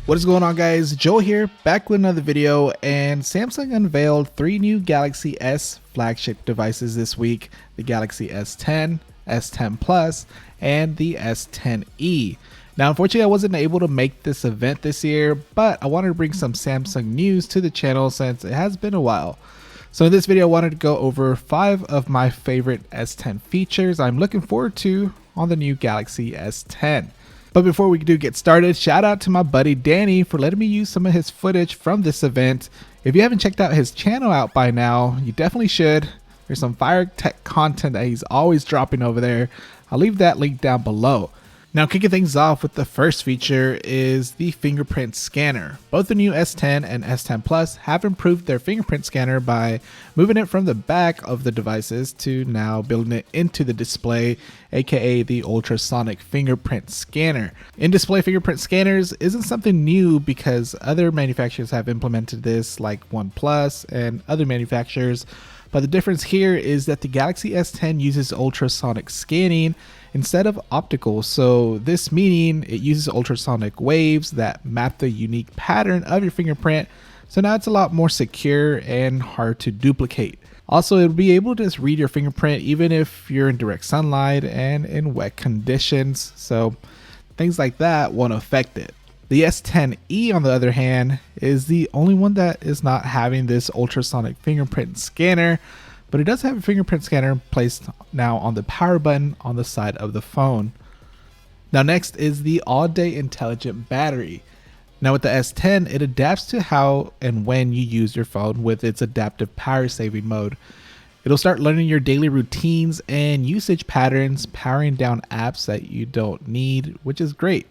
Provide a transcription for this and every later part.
What is going on, guys? Joe here, back with another video, and Samsung unveiled 3 new Galaxy S flagship devices this week: the Galaxy S10, S10 Plus, and the S10e. Now, unfortunately, I wasn't able to make this event this year, but I wanted to bring some Samsung news to the channel since it has been a while. So in this video, I wanted to go over 5 of my favorite S10 features I'm looking forward to on the new Galaxy S10. But before we do get started, shout out to my buddy Danny for letting me use some of his footage from this event. If you haven't checked out his channel out by now, you definitely should. There's some fire tech content that he's always dropping over there. I'll leave that link down below. Now, kicking things off with the first feature is the fingerprint scanner. Both the new S10 and S10 Plus have improved their fingerprint scanner by moving it from the back of the devices to now building it into the display, aka the ultrasonic fingerprint scanner. In-display fingerprint scanners isn't something new because other manufacturers have implemented this, like OnePlus and other manufacturers. But the difference here is that the Galaxy S10 uses ultrasonic scanning instead of optical. So this meaning it uses ultrasonic waves that map the unique pattern of your fingerprint. So now it's a lot more secure and hard to duplicate. Also, it'll be able to just read your fingerprint even if you're in direct sunlight and in wet conditions. So things like that won't affect it. The S10e, on the other hand, is the only one that is not having this ultrasonic fingerprint scanner, but it does have a fingerprint scanner placed now on the power button on the side of the phone. Now next is the all-day intelligent battery. Now with the S10, it adapts to how and when you use your phone with its adaptive power saving mode. It'll start learning your daily routines and usage patterns, powering down apps that you don't need, which is great.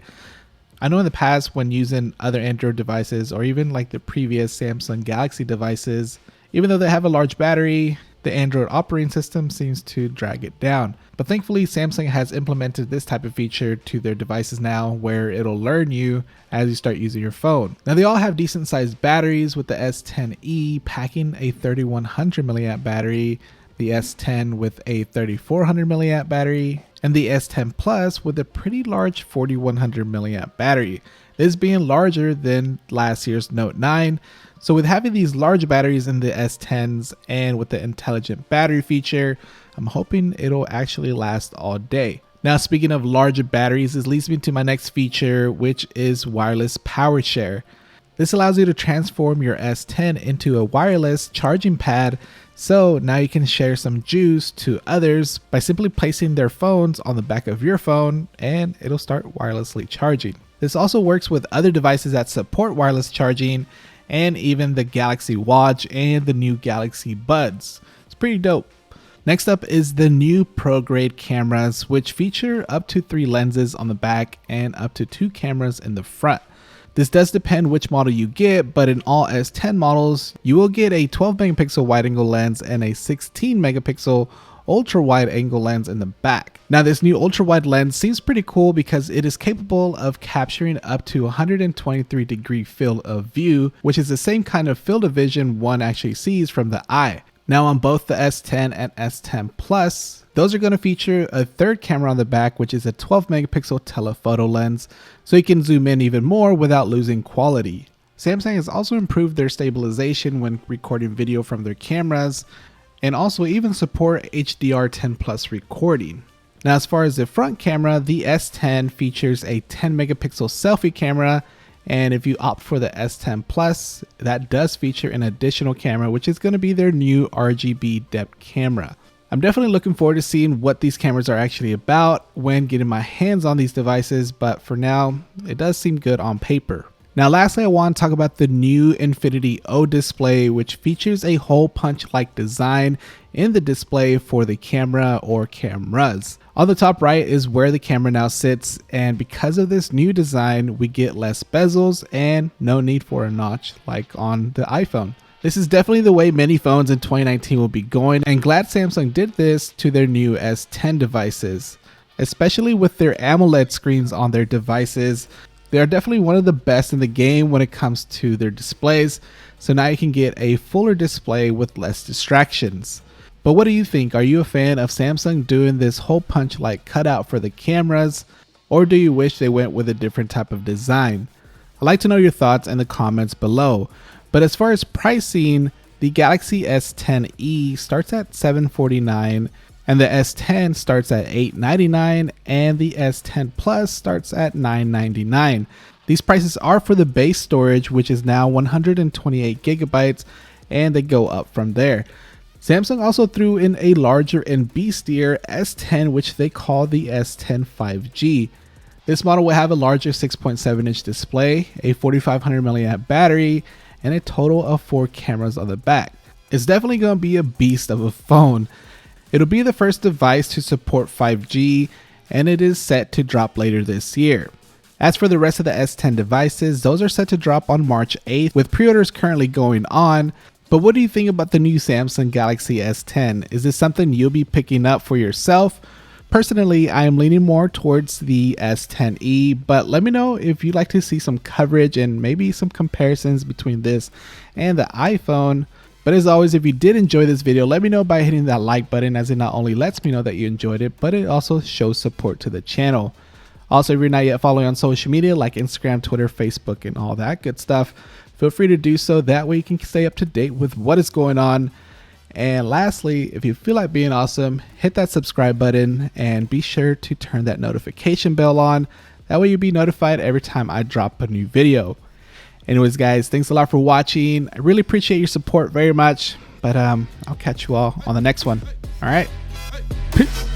I know in the past when using other Android devices or even like the previous Samsung Galaxy devices, even though they have a large battery, the Android operating system seems to drag it down. But thankfully, Samsung has implemented this type of feature to their devices now, where it'll learn you as you start using your phone. Now they all have decent sized batteries, with the S10e packing a 3100 mAh battery, the S10 with a 3400 mAh battery, and the S10 Plus with a pretty large 4100 mAh battery, this being larger than last year's Note 9. So with having these large batteries in the S10s and with the intelligent battery feature, I'm hoping it'll actually last all day. Now, speaking of larger batteries, this leads me to my next feature, which is wireless power share. This allows you to transform your S10 into a wireless charging pad, so now you can share some juice to others by simply placing their phones on the back of your phone and it'll start wirelessly charging. This also works with other devices that support wireless charging and even the Galaxy Watch and the new Galaxy Buds. It's pretty dope. Next up is the new Pro Grade cameras, which feature up to 3 lenses on the back and up to 2 cameras in the front. This does depend which model you get, but in all S10 models, you will get a 12 megapixel wide angle lens and a 16 megapixel ultra wide angle lens in the back. Now this new ultra wide lens seems pretty cool because it is capable of capturing up to 123 degree field of view, which is the same kind of field of vision one actually sees from the eye. Now on both the S10 and S10 Plus, those are going to feature a third camera on the back, which is a 12 megapixel telephoto lens, so you can zoom in even more without losing quality. Samsung has also improved their stabilization when recording video from their cameras, and also even support HDR10 Plus recording. Now as far as the front camera, the S10 features a 10 megapixel selfie camera, and if you opt for the S10 Plus, that does feature an additional camera, which is going to be their new RGB depth camera. I'm definitely looking forward to seeing what these cameras are actually about when getting my hands on these devices, but for now, it does seem good on paper. Now lastly, I want to talk about the new Infinity O display, which features a hole punch-like design in the display for the camera or cameras. On the top right is where the camera now sits, and because of this new design, we get less bezels and no need for a notch like on the iPhone. This is definitely the way many phones in 2019 will be going, and glad Samsung did this to their new S10 devices. Especially with their AMOLED screens on their devices, they are definitely one of the best in the game when it comes to their displays, so now you can get a fuller display with less distractions. But what do you think? Are you a fan of Samsung doing this hole punch like cutout for the cameras, or do you wish they went with a different type of design? I'd like to know your thoughts in the comments below. But as far as pricing, the Galaxy S10e starts at $749, and the S10 starts at $899, and the S10 Plus starts at $999. These prices are for the base storage, which is now 128 gigabytes, and they go up from there. Samsung also threw in a larger and beastier S10, which they call the S10 5G. This model will have a larger 6.7-inch display, a 4500 mAh battery, and a total of 4 cameras on the back. It's definitely going to be a beast of a phone. It'll be the first device to support 5G, and it is set to drop later this year. As for the rest of the S10 devices, those are set to drop on March 8th, with pre-orders currently going on. But what do you think about the new Samsung Galaxy S10? Is this something you'll be picking up for yourself? Personally, I am leaning more towards the S10e, but let me know if you'd like to see some coverage and maybe some comparisons between this and the iPhone. But as always, if you did enjoy this video, let me know by hitting that like button, as it not only lets me know that you enjoyed it, but it also shows support to the channel. Also, if you're not yet following on social media like Instagram, Twitter, Facebook, and all that good stuff, feel free to do so. That way you can stay up to date with what is going on. And lastly, if you feel like being awesome, hit that subscribe button and be sure to turn that notification bell on. That way you'll be notified every time I drop a new video. Anyways, guys, thanks a lot for watching. I really appreciate your support very much. But I'll catch you all on the next one. All right. Peace.